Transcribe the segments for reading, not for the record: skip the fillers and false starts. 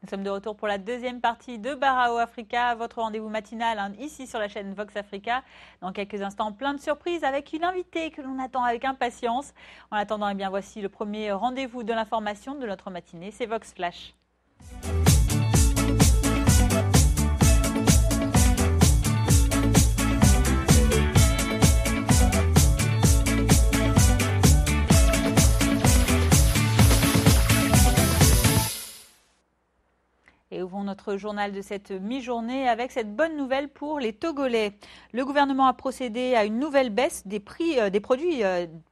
Nous sommes de retour pour la deuxième partie de Barao Africa, votre rendez-vous matinal ici sur la chaîne Vox Africa. Dans quelques instants, plein de surprises avec une invitée que l'on attend avec impatience. En attendant, eh bien, voici le premier rendez-vous de l'information de notre matinée, c'est Vox Flash. Et ouvrons notre journal de cette mi-journée avec cette bonne nouvelle pour les Togolais. Le gouvernement a procédé à une nouvelle baisse des prix des produits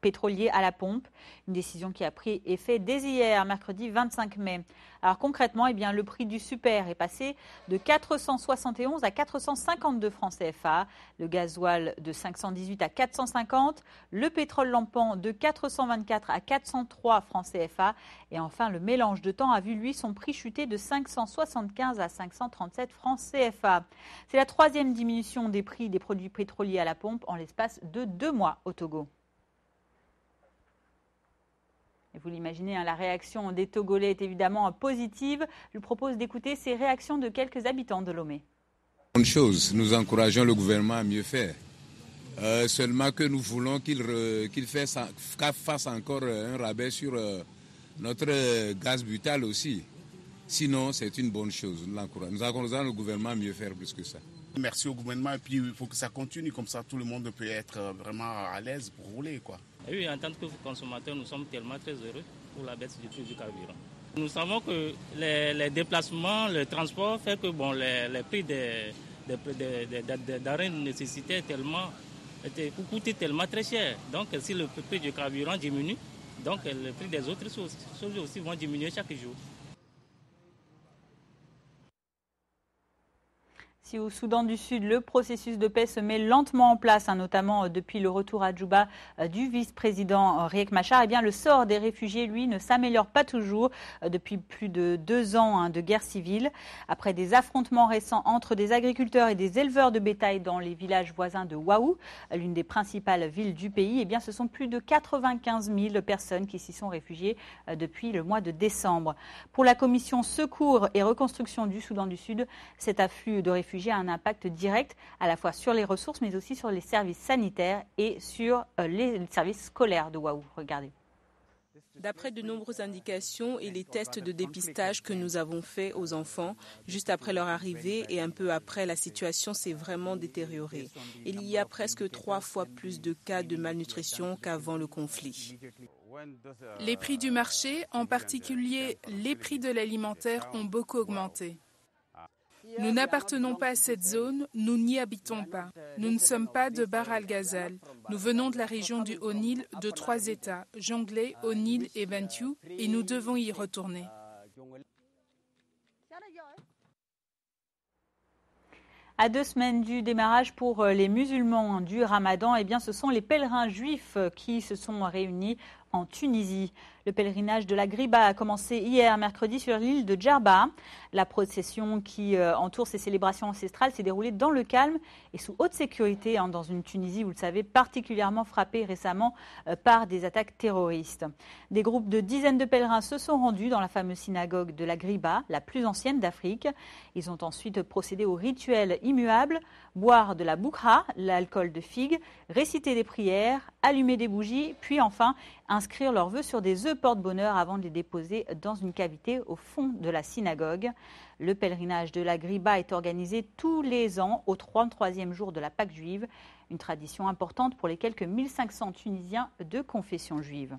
pétroliers à la pompe. Une décision qui a pris effet dès hier, mercredi 25 mai. Alors concrètement, eh bien, le prix du super est passé de 471 à 452 francs CFA, le gasoil de 518 à 450, le pétrole lampant de 424 à 403 francs CFA et enfin le mélange de temps a vu lui son prix chuter de 575 à 537 francs CFA. C'est la troisième diminution des prix des produits pétroliers à la pompe en l'espace de 2 mois au Togo. Et vous l'imaginez, la réaction des Togolais est évidemment positive. Je vous propose d'écouter ces réactions de quelques habitants de Lomé. Bonne chose, nous encourageons le gouvernement à mieux faire. Seulement que nous voulons qu'il fasse encore un rabais sur notre gaz butal aussi. Sinon, c'est une bonne chose. Nous encourageons le gouvernement à mieux faire plus que ça. Merci au gouvernement et puis il faut que ça continue, comme ça tout le monde peut être vraiment à l'aise pour rouler, quoi. Et oui, en tant que consommateurs, nous sommes tellement très heureux pour la baisse du prix du carburant. Nous savons que les déplacements, le transport fait que les prix des denrées nécessitaient coûtaient tellement très cher. Donc si le prix du carburant diminue, donc le prix des autres choses aussi vont diminuer chaque jour. Si au Soudan du Sud, le processus de paix se met lentement en place, notamment depuis le retour à Djouba du vice-président Riek Machar, eh bien, le sort des réfugiés, lui, ne s'améliore pas toujours depuis plus de 2 ans de guerre civile. Après des affrontements récents entre des agriculteurs et des éleveurs de bétail dans les villages voisins de Waou, l'une des principales villes du pays, eh bien, ce sont plus de 95 000 personnes qui s'y sont réfugiées depuis le mois de décembre. Pour la commission Secours et Reconstruction du Soudan du Sud, cet afflux de réfugiés a un impact direct à la fois sur les ressources mais aussi sur les services sanitaires et sur les services scolaires de Waou. Regardez. D'après de nombreuses indications et les tests de dépistage que nous avons faits aux enfants, juste après leur arrivée et un peu après, la situation s'est vraiment détériorée. Il y a presque 3 fois plus de cas de malnutrition qu'avant le conflit. Les prix du marché, en particulier les prix de l'alimentaire, ont beaucoup augmenté. Nous n'appartenons pas à cette zone, nous n'y habitons pas. Nous ne sommes pas de Bahr el-Ghazal. Nous venons de la région du Haut-Nil de 3 États, Jonglei, Haut-Nil et Bentiu, et nous devons y retourner. À 2 semaines du démarrage pour les musulmans du Ramadan, eh bien, ce sont les pèlerins juifs qui se sont réunis en Tunisie. Le pèlerinage de la Griba a commencé hier mercredi sur l'île de Djerba. La procession qui entoure ces célébrations ancestrales s'est déroulée dans le calme et sous haute sécurité dans une Tunisie, vous le savez, particulièrement frappée récemment par des attaques terroristes. Des groupes de dizaines de pèlerins se sont rendus dans la fameuse synagogue de la Griba, la plus ancienne d'Afrique. Ils ont ensuite procédé au rituel immuable, boire de la boukra, l'alcool de figue, réciter des prières, allumer des bougies, puis enfin inscrire leurs vœux sur des œufs porte-bonheur avant de les déposer dans une cavité au fond de la synagogue. Le pèlerinage de la Griba est organisé tous les ans au 33e jour de la Pâque juive, une tradition importante pour les quelques 1500 Tunisiens de confession juive.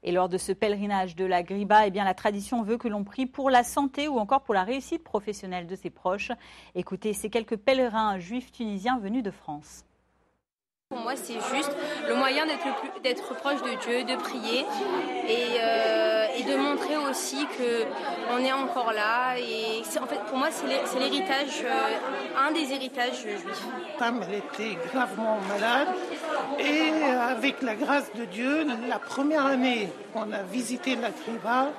Et lors de ce pèlerinage de la Griba, eh bien, la tradition veut que l'on prie pour la santé ou encore pour la réussite professionnelle de ses proches. Écoutez ces quelques pèlerins juifs tunisiens venus de France. Pour moi, c'est juste le moyen d'être proche de Dieu, de prier et de montrer aussi qu'on est encore là. Et en fait, pour moi, c'est l'héritage, un des héritages juifs. Ma femme, elle était gravement malade et avec la grâce de Dieu, la première année qu'on a visité la Griba,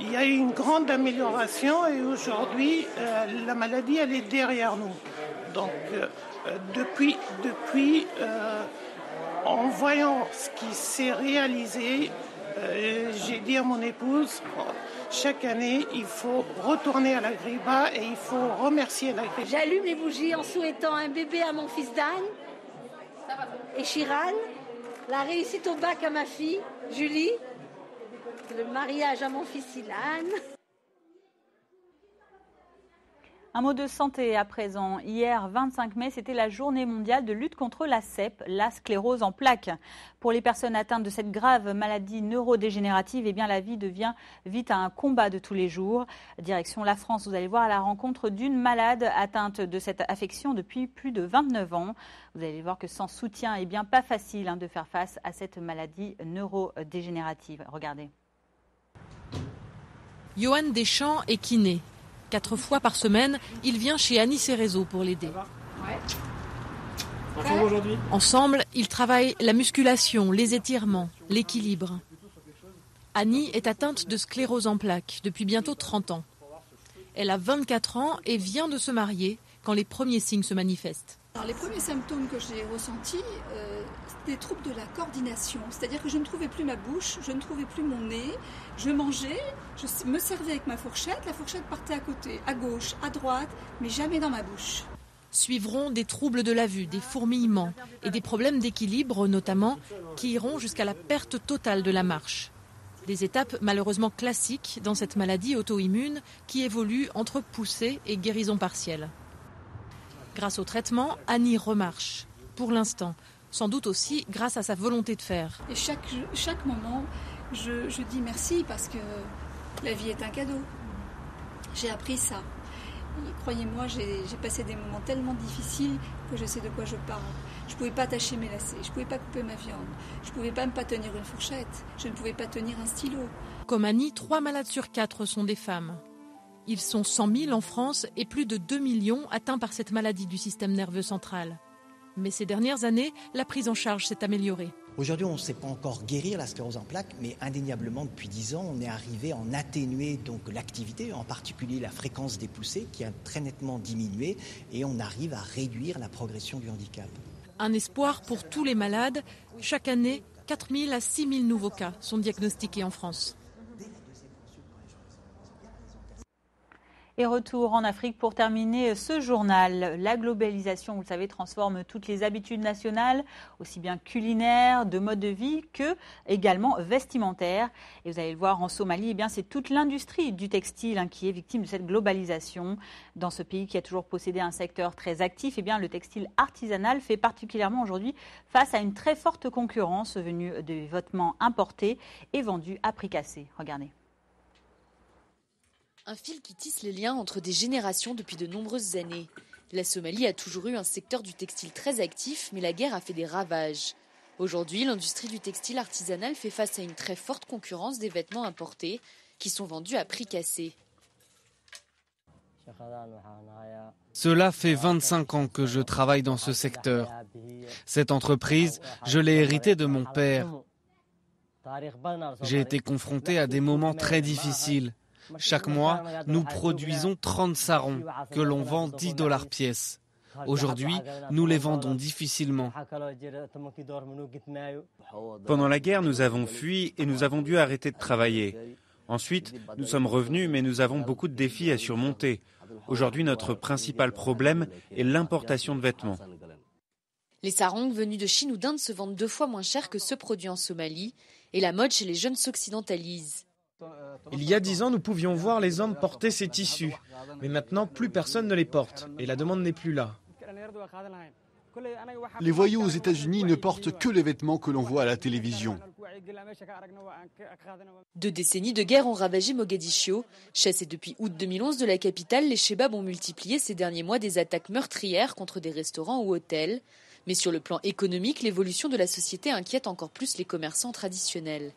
il y a eu une grande amélioration et aujourd'hui, la maladie, elle est derrière nous. Donc, depuis en voyant ce qui s'est réalisé, j'ai dis à mon épouse, chaque année, il faut retourner à la Griba et il faut remercier la Griba. J'allume les bougies en souhaitant un bébé à mon fils Dan et Chiral, la réussite au bac à ma fille, Julie, le mariage à mon fils Ilan. Un mot de santé à présent. Hier, 25 mai, c'était la journée mondiale de lutte contre la CEP, la sclérose en plaques. Pour les personnes atteintes de cette grave maladie neurodégénérative, eh bien, la vie devient vite un combat de tous les jours. Direction la France, vous allez voir, à la rencontre d'une malade atteinte de cette affection depuis plus de 29 ans. Vous allez voir que sans soutien, eh bien, pas facile de faire face à cette maladie neurodégénérative. Regardez. Johan Deschamps est kiné. 4 fois par semaine, il vient chez Annie Cerezo pour l'aider. Ensemble, ils travaillent la musculation, les étirements, l'équilibre. Annie est atteinte de sclérose en plaques depuis bientôt 30 ans. Elle a 24 ans et vient de se marier quand les premiers signes se manifestent. Alors, les premiers symptômes que j'ai ressentis, c'était des troubles de la coordination. C'est-à-dire que je ne trouvais plus ma bouche, je ne trouvais plus mon nez. Je mangeais, je me servais avec ma fourchette, la fourchette partait à côté, à gauche, à droite, mais jamais dans ma bouche. Suivront des troubles de la vue, des fourmillements et des problèmes d'équilibre notamment, qui iront jusqu'à la perte totale de la marche. Des étapes malheureusement classiques dans cette maladie auto-immune qui évolue entre poussée et guérison partielle. Grâce au traitement, Annie remarche, pour l'instant, sans doute aussi grâce à sa volonté de faire. Et chaque moment, je dis merci parce que la vie est un cadeau. J'ai appris ça. Et croyez-moi, j'ai passé des moments tellement difficiles que je sais de quoi je parle. Je ne pouvais pas attacher mes lacets, je ne pouvais pas couper ma viande, je ne pouvais même pas tenir une fourchette, je ne pouvais pas tenir un stylo. Comme Annie, 3 malades sur 4 sont des femmes. Ils sont 100 000 en France et plus de 2 millions atteints par cette maladie du système nerveux central. Mais ces dernières années, la prise en charge s'est améliorée. Aujourd'hui, on ne sait pas encore guérir la sclérose en plaques, mais indéniablement, depuis 10 ans, on est arrivé à en atténuer donc l'activité, en particulier la fréquence des poussées, qui a très nettement diminué, et on arrive à réduire la progression du handicap. Un espoir pour tous les malades. Chaque année, 4 000 à 6 000 nouveaux cas sont diagnostiqués en France. Et retour en Afrique pour terminer ce journal. La globalisation, vous le savez, transforme toutes les habitudes nationales, aussi bien culinaires, de mode de vie que également vestimentaires. Et vous allez le voir en Somalie, eh bien, c'est toute l'industrie du textile qui est victime de cette globalisation. Dans ce pays qui a toujours possédé un secteur très actif, eh bien, le textile artisanal fait particulièrement aujourd'hui face à une très forte concurrence venue des vêtements importés et vendus à prix cassé. Regardez. Un fil qui tisse les liens entre des générations depuis de nombreuses années. La Somalie a toujours eu un secteur du textile très actif, mais la guerre a fait des ravages. Aujourd'hui, l'industrie du textile artisanal fait face à une très forte concurrence des vêtements importés qui sont vendus à prix cassé. Cela fait 25 ans que je travaille dans ce secteur. Cette entreprise, je l'ai héritée de mon père. J'ai été confronté à des moments très difficiles. Chaque mois, nous produisons 30 sarons que l'on vend $10 pièce. Aujourd'hui, nous les vendons difficilement. Pendant la guerre, nous avons fui et nous avons dû arrêter de travailler. Ensuite, nous sommes revenus, mais nous avons beaucoup de défis à surmonter. Aujourd'hui, notre principal problème est l'importation de vêtements. Les sarongs venus de Chine ou d'Inde se vendent 2 fois moins cher que ceux produits en Somalie et la mode chez les jeunes s'occidentalise. Il y a 10 ans, nous pouvions voir les hommes porter ces tissus. Mais maintenant, plus personne ne les porte et la demande n'est plus là. Les voyous aux États-Unis ne portent que les vêtements que l'on voit à la télévision. 2 décennies de guerre ont ravagé Mogadiscio. Chassés depuis août 2011 de la capitale, les Chebabs ont multiplié ces derniers mois des attaques meurtrières contre des restaurants ou hôtels. Mais sur le plan économique, l'évolution de la société inquiète encore plus les commerçants traditionnels.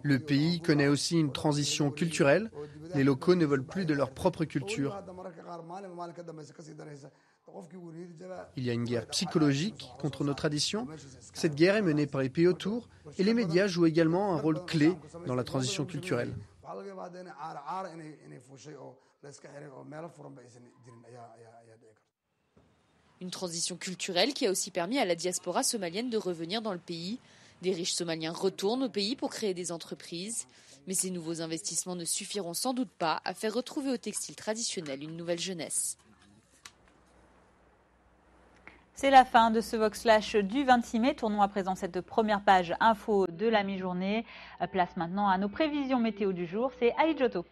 Le pays connaît aussi une transition culturelle. Les locaux ne veulent plus de leur propre culture. Il y a une guerre psychologique contre nos traditions. Cette guerre est menée par les pays autour et les médias jouent également un rôle clé dans la transition culturelle. Une transition culturelle qui a aussi permis à la diaspora somalienne de revenir dans le pays. Des riches Somaliens retournent au pays pour créer des entreprises. Mais ces nouveaux investissements ne suffiront sans doute pas à faire retrouver au textile traditionnel une nouvelle jeunesse. C'est la fin de ce Vox Flash du 26 mai. Tournons à présent cette première page info de la mi-journée. Place maintenant à nos prévisions météo du jour. C'est Ali Giotto.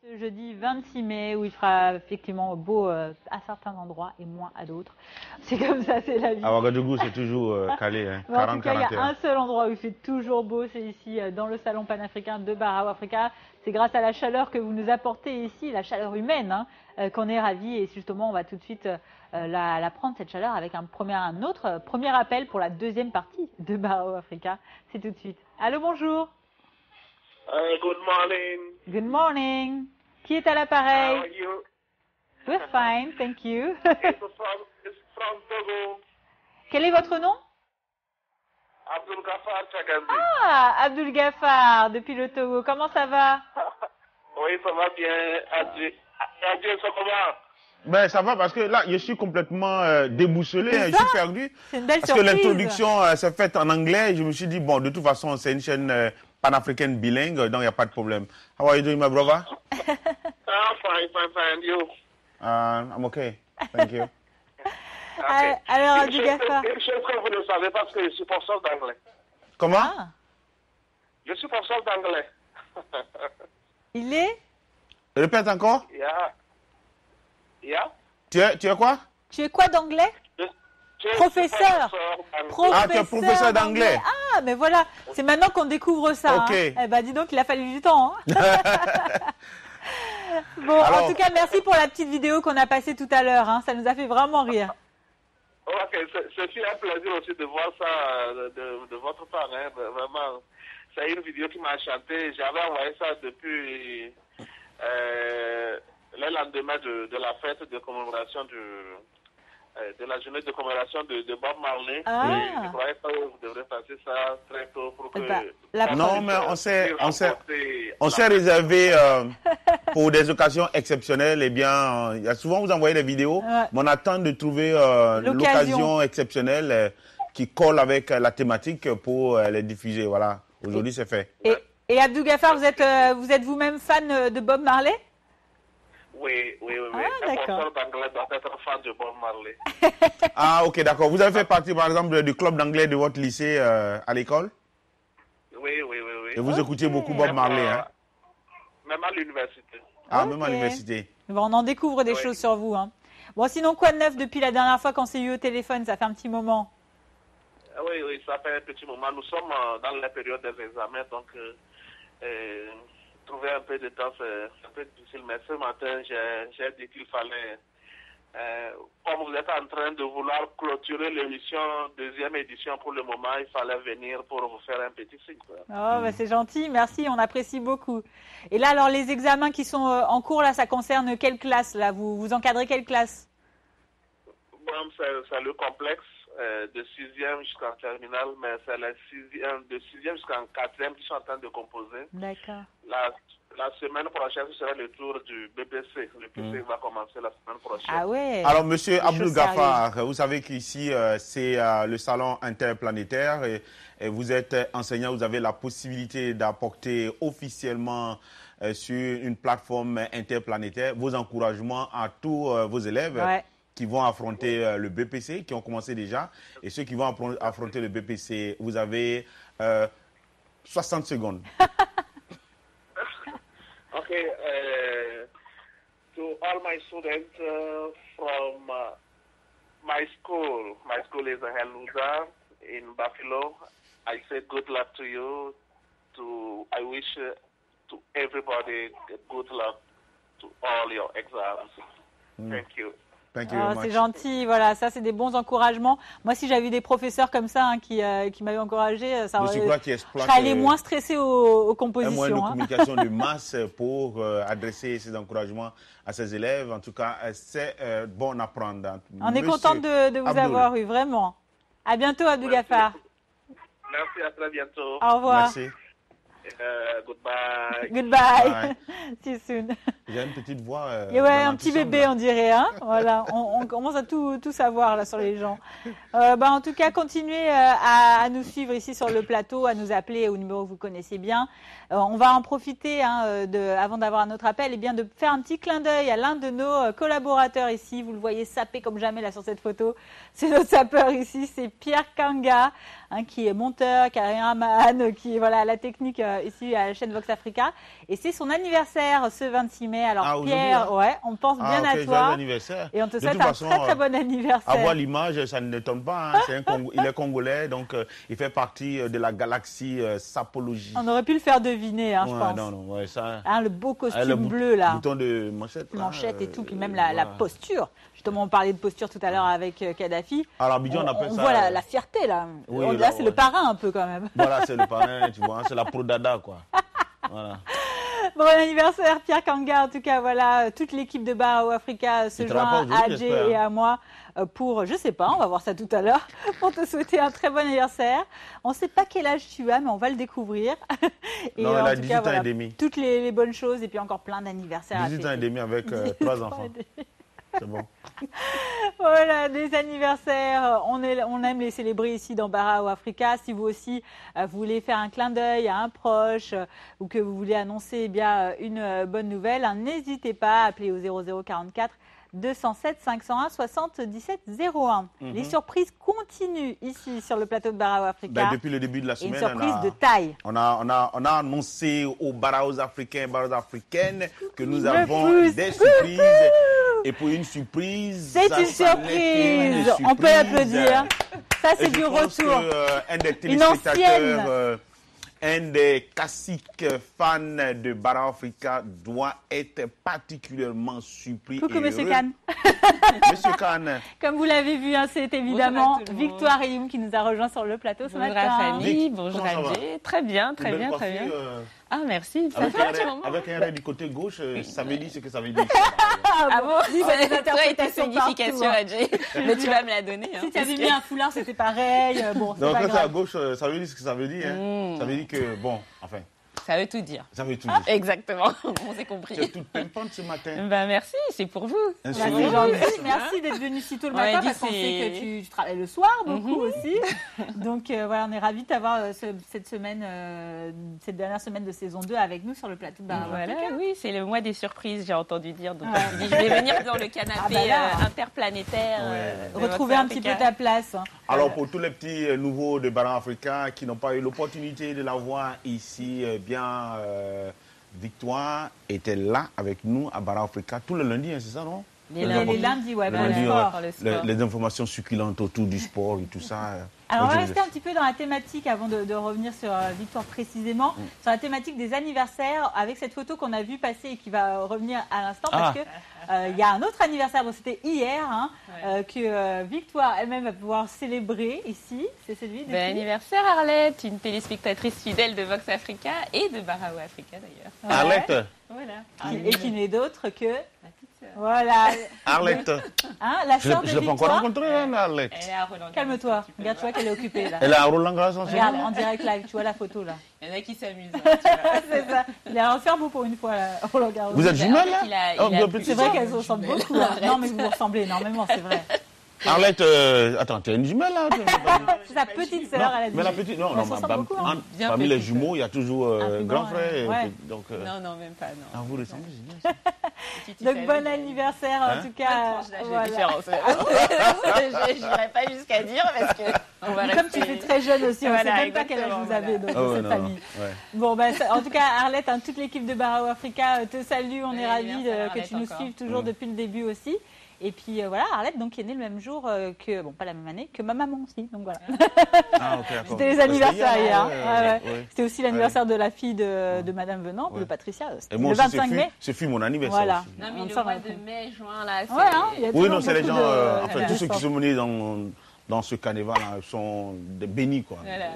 Ce jeudi 26 mai où il fera effectivement beau à certains endroits et moins à d'autres. C'est comme ça, c'est la vie. À Ouagadougou, c'est toujours calé. Hein. En tout cas, il y a un seul endroit où il fait toujours beau, c'est ici dans le salon panafricain de Barao Africa. C'est grâce à la chaleur que vous nous apportez ici, la chaleur humaine, qu'on est ravis. Et justement, on va tout de suite la prendre, cette chaleur, avec un autre premier appel pour la deuxième partie de Barao Africa. C'est tout de suite. Allô, bonjour. Good morning. Good morning. Qui est à l'appareil? How are you? We're fine, thank you. It's from Togo. Quel est votre nom? Abdul Ghaffar Chagandi. Ah, Abdul Ghaffar, depuis le Togo. Comment ça va? Oui, ça va bien. Adieu, ça va? Ben, ça va parce que là, je suis complètement déboussolé, hein, je suis perdu. C'est une belle parce surprise. que l'introduction s'est faite en anglais. Je me suis dit, bon, de toute façon, c'est une chaîne panafricaine bilingue, donc il n'y a pas de problème. How are you doing, my brother? Fine. You? I'm okay. Thank you. Okay. Alors, Abdul Ghaffar. Une chose que vous ne savez pas, parce que je suis professeur d'anglais. Comment? Ah. Je suis professeur d'anglais. Il est? Répète encore. Yeah. Tu es quoi? Tu es quoi d'anglais? Professeur. Ah, tu es professeur d'anglais. Ah, mais voilà, c'est maintenant qu'on découvre ça. Ok. Hein. Eh ben, dis donc, il a fallu du temps. Hein. Bon, alors, en tout cas, merci pour la petite vidéo qu'on a passée tout à l'heure. Hein. Ça nous a fait vraiment rire. Ok, c'est un plaisir aussi de voir ça de votre part. Hein. Vraiment, c'est une vidéo qui m'a enchanté. J'avais envoyé ça depuis le lendemain de la fête de commémoration de la journée de commémoration de Bob Marley. Ah. Et je croyais que vous devrez passer ça très tôt pour que... non, mais on s'est réservé pour des occasions exceptionnelles. Eh bien, il y a souvent vous envoyez des vidéos, mais on attend de trouver l'occasion exceptionnelle qui colle avec la thématique pour les diffuser. Voilà, aujourd'hui c'est fait. Et Abdul Ghaffar, vous êtes vous-même fan de Bob Marley? Oui. Ah, un professeur d'anglais doit être fan de Bob Marley. Ah, ok, d'accord. Vous avez fait partie, par exemple, du club d'anglais de votre lycée à l'école? Oui. Et vous écoutiez beaucoup Bob Marley, hein? Même à l'université. Ah, même à l'université. Bon, on en découvre des choses sur vous. Hein. Bon, sinon, quoi de neuf depuis la dernière fois qu'on s'est eu au téléphone? Ça fait un petit moment. Oui, ça fait un petit moment. Nous sommes dans la période des examens, donc... trouver un peu de temps, c'est un peu difficile, mais ce matin, j'ai dit qu'il fallait, comme vous êtes en train de vouloir clôturer l'émission, deuxième édition pour le moment, il fallait venir pour vous faire un petit signe. Oh, bah c'est gentil, merci, on apprécie beaucoup. Et là, alors, les examens qui sont en cours, là, ça concerne quelle classe, là? Vous encadrez quelle classe? Bon, c'est le complexe de 6e jusqu'en terminale, mais c'est de 6e jusqu'en 4e qui sont en train de composer. D'accord. la semaine prochaine, ce sera le tour du BPC. Le BPC va commencer la semaine prochaine. Ah ouais. Alors, monsieur Abdul Ghaffar, vous savez qu'ici, c'est le salon interplanétaire et vous êtes enseignant, vous avez la possibilité d'apporter officiellement sur une plateforme interplanétaire vos encouragements à tous vos élèves qui vont affronter le BPC, qui ont commencé déjà. Et ceux qui vont affronter le BPC, vous avez 60 secondes. Okay, to all my students from my school is Helmuza in Buffalo. I say good luck to you. I wish to everybody good luck to all your exams. Thank you. C'est gentil, voilà, ça c'est des bons encouragements. Moi, si j'avais eu des professeurs comme ça qui m'avaient encouragé, ça aurait, je serais allé moins stressé aux compositions. Un moyen de communication de masse pour adresser ces encouragements à ses élèves. En tout cas, c'est bon à prendre. On est content de vous avoir eu, vraiment. À bientôt, Abdul Ghaffar. Merci, à très bientôt. Au revoir. Merci. Goodbye. Goodbye. See you soon. J'ai une petite voix. Et ouais, un petit bébé, on dirait. Hein, voilà, on commence à tout savoir là sur les gens. En tout cas, continuez à nous suivre ici sur le plateau, à nous appeler au numéro que vous connaissez bien. On va en profiter avant d'avoir un autre appel, de faire un petit clin d'œil à l'un de nos collaborateurs ici. Vous le voyez saper comme jamais là sur cette photo. C'est notre sapeur ici, c'est Pierre Kanga, qui est monteur, caméraman, qui est à la technique ici à la chaîne Vox Africa. Et c'est son anniversaire ce 26 mai. Alors Pierre, on pense bien à toi. Et on te souhaite un très bon anniversaire. Avoir l'image, ça ne tombe pas. Il est congolais, donc il fait partie de la galaxie sapologie. On aurait pu le faire deviner, je pense. Non, ça. Le beau costume bleu là. Bouton de manchette. Manchette et tout, puis même la posture. Justement, on parlait de posture tout à l'heure avec Kadhafi. Alors, Abidjan, on appelle ça. On voit la fierté là. Oui, là, c'est le parrain un peu quand même. Voilà, c'est le parrain, tu vois, c'est la prodada quoi. Voilà. Bon anniversaire Pierre Kanga, en tout cas voilà, toute l'équipe de Barao Africa se joint à Adjé et à moi pour, je sais pas, on va voir ça tout à l'heure, pour te souhaiter un très bon anniversaire. On ne sait pas quel âge tu as, mais on va le découvrir. Et non, elle a 18 ans et demi. Toutes les bonnes choses et puis encore plein d'anniversaires. 18 ans et demi avec 3 enfants. C'est bon. Voilà, des anniversaires. On aime les célébrer ici dans Barao Africa. Si vous aussi, vous voulez faire un clin d'œil à un proche ou que vous voulez annoncer une bonne nouvelle, n'hésitez pas à appeler au 0044 207 501 77 01. Les surprises continuent ici sur le plateau de Barao Africa. Depuis le début de la semaine, une surprise de taille. On a annoncé aux Baraos africains, Baraos africaines que nous avons des surprises. Et pour une surprise, c'est une surprise. On peut applaudir. Ça, c'est du retour. Un des téléspectateurs, un des classiques fans de Barao Africa doit être particulièrement surpris. Coucou, Monsieur Khan. Monsieur Khan. Comme vous l'avez vu, c'est évidemment Victoire Elioum qui nous a rejoint sur le plateau ce matin. Bonjour à Fanny, bonjour Adjé. Très bien. Ah, merci. Ça fait un petit moment. Avec un raid du côté gauche, ça veut dire ce que ça veut dire. Ah bon? C'est une interprétation signification, Adjé. Mais tu vas me la donner. Si tu avais mis un foulard, c'était pareil. Donc, quand c'est à gauche, ça veut dire ce que ça veut dire. Ça veut dire que, enfin. Ça veut tout dire. Ça veut tout dire. Exactement, on s'est compris. Tu es toute pimpante ce matin. Merci, c'est pour vous. C'est gentil. Merci d'être venu si tôt le matin parce qu'on sait que tu travailles le soir beaucoup aussi. Donc on est ravis de t'avoir cette dernière semaine de saison 2 avec nous sur le plateau de Barao Africa. Oui, c'est le mois des surprises, j'ai entendu dire. Donc je me dis, je vais venir dans le canapé interplanétaire. Retrouver un petit peu ta place. Alors pour tous les petits nouveaux de Barao Africa qui n'ont pas eu l'opportunité de la voir ici, Victoire était là avec nous à Barao Africa tous les lundis, c'est ça, non? Les lundis, les informations succulentes autour du sport et tout ça. Alors, on va rester un petit peu dans la thématique avant de revenir sur Victoire précisément, sur la thématique des anniversaires avec cette photo qu'on a vue passer et qui va revenir à l'instant parce que il y a un autre anniversaire, c'était hier, que Victoire elle-même va pouvoir célébrer ici. C'est celui de bon anniversaire Arlette, une téléspectatrice fidèle de Vox Africa et de Barao Africa d'ailleurs. Arlette. Voilà. Et qui n'est d'autre que Voilà. Arlette. Hein, la sœur de Je ne l'ai pas encore rencontrée, hein, Arlette. Elle est à Roland. Calme-toi. Regarde, tu vois qu'elle est occupée là. Elle est à Roland-Garros en ce Regarde, moment. en direct live, tu vois la photo là. Il y en a qui s'amusent. C'est ça. Il est un cerveau pour une fois là, Roland Garros. Vous êtes jumelles là? C'est vrai qu'elles se ressemblent beaucoup. Hein. Non, mais vous vous ressemblez énormément, c'est vrai. Arlette, attends, tu as une jumelle là? C'est sa petite sœur, elle a dit. Mais la petite, non, beaucoup, hein. parmi les jumeaux, il y a toujours grand frère. Ouais. Donc, Non, même pas, non. Ah, vous ressemblez, Donc bon anniversaire en tout cas. Voilà. Je n'irai pas jusqu'à dire parce que. Comme tu fais très jeune aussi, on ne sait même pas quel âge vous avez dans cette famille. Bon, en tout cas, Arlette, toute l'équipe de Barao Africa te salue. On est ravis que tu nous suives toujours depuis le début aussi. Et puis voilà, Arlette, donc, qui est née le même jour que, bon, pas la même année, que ma maman aussi. Donc voilà. Ah, okay, c'était les anniversaires hier. C'était aussi l'anniversaire de la fille de Madame Venant, de Patricia. Et moi le 25 mai. Ce fut mon anniversaire. Voilà. Aussi. Non, mais le mois de mai, juin, là. Oui, non, c'est les gens, enfin, tous ceux qui sont menés dans ce carnaval sont des bénis, quoi. Voilà.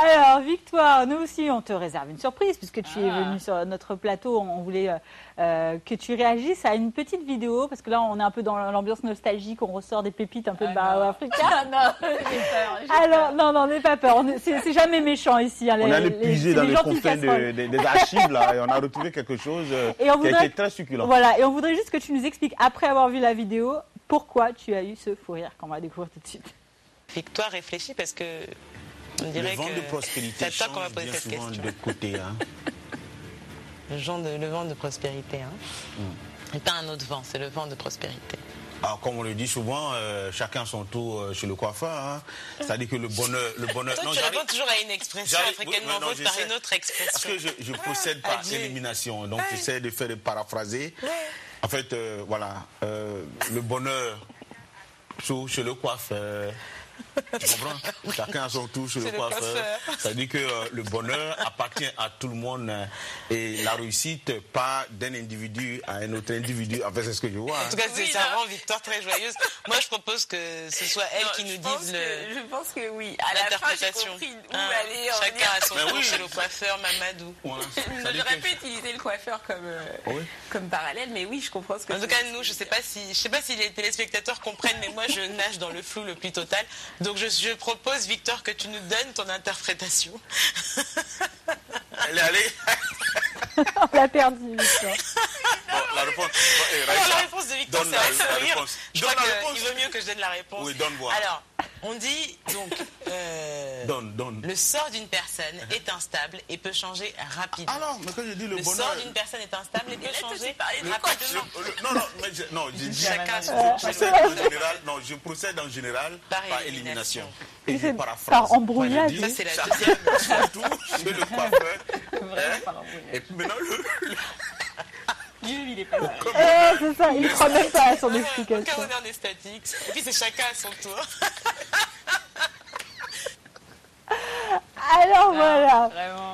Alors, Victoire, nous aussi, on te réserve une surprise puisque tu es venue sur notre plateau. On voulait que tu réagisses à une petite vidéo parce que là, on est un peu dans l'ambiance nostalgique. On ressort des pépites un peu de Barao Africa. Non, j'ai peur. Alors, non, n'aie pas peur. C'est jamais méchant ici. Hein, on allait puiser dans les confins des archives là et on a retrouvé quelque chose qui a été très succulent. Voilà, et on voudrait juste que tu nous expliques, après avoir vu la vidéo, pourquoi tu as eu ce fou rire qu'on va découvrir tout de suite. Victoire réfléchit parce que on dirait le vent de prospérité change qu'on va poser cette souvent question. de côté. Hein. Le vent de prospérité. Hein. Et pas un autre vent, c'est le vent de prospérité. Alors, comme on le dit souvent, chacun son tour chez le coiffeur. Hein. C'est-à-dire que le bonheur. Toi, tu réponds toujours à une expression africainement vôtre par une autre expression. Parce que je procède par élimination. Donc, j'essaie de faire des paraphraser. En fait, voilà, le bonheur chez le coiffeur. Tu comprends? Chacun a son tour chez le coiffeur. C'est-à-dire que le bonheur appartient à tout le monde et la réussite pas d'un individu à un autre individu. En fait, c'est ce que je vois. En tout cas, ça rend Victoire très joyeuse. Moi, je propose que ce soit elle qui nous dise Je pense que oui. À l'interprétation. Chacun a son tour chez le coiffeur, Mamadou. J'aurais pu utiliser le coiffeur comme parallèle, mais oui, je comprends ce que en tout cas, nous, je sais pas si les téléspectateurs comprennent, mais moi, je nage dans le flou le plus total. Donc je propose, Victor, que tu nous donnes ton interprétation. Elle est allée. On l'a perdu, Victor. Bon, la réponse. La réponse de Victor, c'est un sourire. Je crois qu'il vaut mieux que je donne la réponse. Oui, donne-moi. Alors, on dit donc donne. Le sort d'une personne est instable et peut changer rapidement. Ah non, mais quand je dis le bonheur. Le sort d'une personne est instable et peut changer rapidement. Je procède en général par élimination. Et je paraphrase. Par embrouillage. Ça, c'est la deuxième. Surtout chez le coiffeur. Et puis maintenant, il est pas là. C'est ça, il ne croit même pas à son explication. Aucun honneur n'est statique. Et puis c'est chacun à son tour. Alors voilà.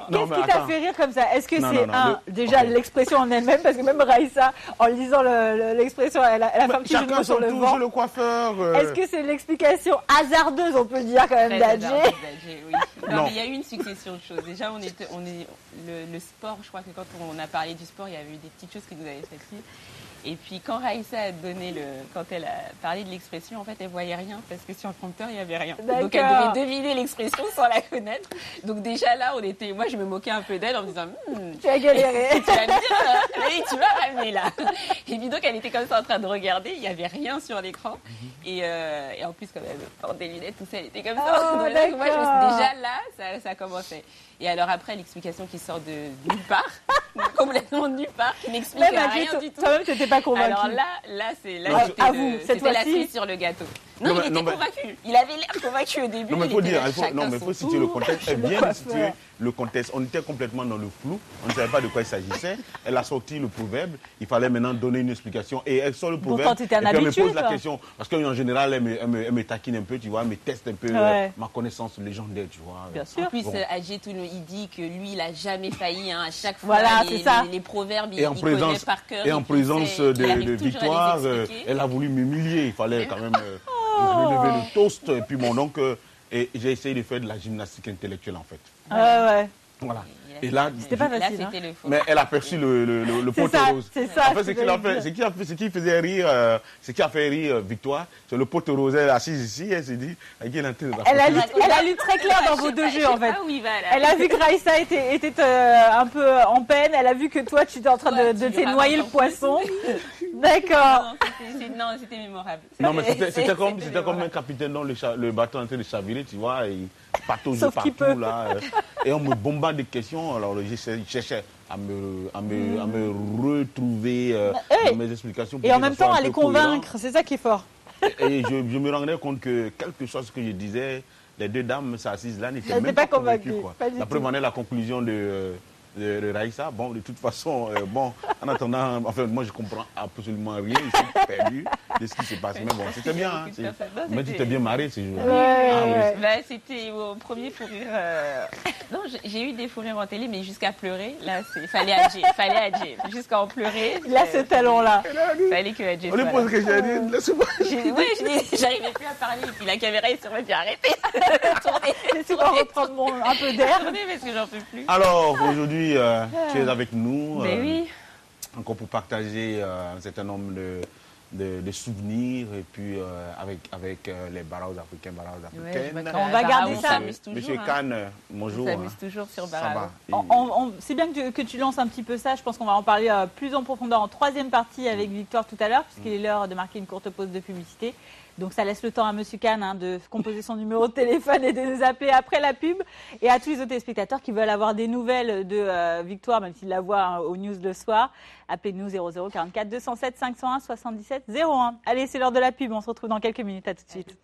Qu'est-ce qui t'a fait rire comme ça? Est-ce que c'est déjà l'expression en elle-même, parce que même Raïssa, en lisant l'expression, elle a fait un petit jeu de mots sur le vent. Le coiffeur. Est-ce que c'est l'explication hasardeuse, on peut dire quand même, d'Adjé? Oui. Non, mais il y a eu une succession de choses. Déjà, le sport. Je crois que quand on a parlé du sport, il y avait eu des petites choses qui nous avaient fait rire. Et puis quand Raïssa a quand elle a parlé de l'expression, en fait, elle voyait rien parce que sur le prompteur, il n'y avait rien. Donc elle devait deviner l'expression sans la connaître. Donc déjà là, moi, je me moquais un peu d'elle en me disant tu as galéré. Tu vas me dire, oui, tu m'as ramené là. Et puis donc elle était comme ça en train de regarder, il n'y avait rien sur l'écran. Et en plus, quand elle porte des lunettes, tout ça, elle était comme ça. Donc moi, déjà là, ça commençait. Et alors après, l'explication qui sort de nulle part, complètement de nulle part, qui n'explique rien du tout. Toi-même, tu n'étais pas convaincu. Alors c'était la cerise sur le gâteau. Non, il était convaincu. Il avait l'air convaincu au début. Non, mais il faut situer le contexte. Elle vient de situer le contexte. On était complètement dans le flou. On ne savait pas de quoi il s'agissait. Elle a sorti le proverbe. Il fallait maintenant donner une explication. Et elle sort le proverbe. Et puis elle me pose la question. Parce qu'en général, elle me taquine un peu, tu vois. Elle me teste un peu ma connaissance légendaire, tu vois. Bien sûr. En plus, Adjé, il dit que lui, il n'a jamais failli. À chaque fois, les proverbes, il connaît par cœur. Et en présence de Victoire, elle a voulu m'humilier. Il fallait quand même relever le toast. Et puis bon, donc, j'ai essayé de faire de la gymnastique intellectuelle, en fait. Ouais. Voilà. Et là, c'était pas facile. Là, c'était le faux. Mais elle a perçu le pot rose. C'est ça. En fait, ce qui faisait rire, ce qui a fait rire Victoire, c'est le pot rose. Elle est assise ici, elle s'est dit, elle a lu très clair dans vos deux jeux, en fait. Elle a vu que Raïssa était un peu en peine. Elle a vu que toi, tu étais en train de te noyer le poisson. D'accord. Non, c'était mémorable. Non, mais c'était comme un capitaine dans le bateau en train de chavirer, tu vois, et patauge partout, là. Et on me bombarde de questions, alors je cherchais à me retrouver dans mes explications. Et en même temps, à les convaincre, c'est ça qui est fort. Et je me rendais compte que quelque chose que je disais, les deux dames s'assises là n'étaient même pas convaincues. La première, la conclusion de Raïssa, bon, de toute façon, en attendant, enfin, moi je comprends absolument rien, je suis perdu de ce qui se passe. Mais bon, c'était bien, hein, mais tu t'es bien marré ces jours-là. C'était mon premier fou rire. Non, j'ai eu des fous rires en télé, mais jusqu'à pleurer, là, fallait Adjé. Jusqu'à en pleurer. Là, ce talent-là. Fallait que Adjé soit là. On lui pose que j'ai dit, laisse-moi. Oui, j'arrivais plus à parler, et puis la caméra est sur moi, j'ai arrêté. Laissez-moi reprendre un peu d'air. Parce que j'en peux plus. Alors, aujourd'hui, tu es avec nous. Mais oui. Encore pour partager un certain nombre de souvenirs et puis avec les barrages africains, Ouais, on va garder ça. Monsieur Khan, bonjour. On s'amuse toujours sur Barrages. C'est bien que tu lances un petit peu ça. Je pense qu'on va en parler plus en profondeur en troisième partie avec Victoire tout à l'heure, puisqu'il est l'heure de marquer une courte pause de publicité. Donc ça laisse le temps à Monsieur Khan de composer son numéro de téléphone et de nous appeler après la pub. Et à tous les autres téléspectateurs qui veulent avoir des nouvelles de Victoire, même s'ils la voient aux news le soir, appelez-nous 00 44 207 501 77 01. Allez, c'est l'heure de la pub. On se retrouve dans quelques minutes. À tout de suite.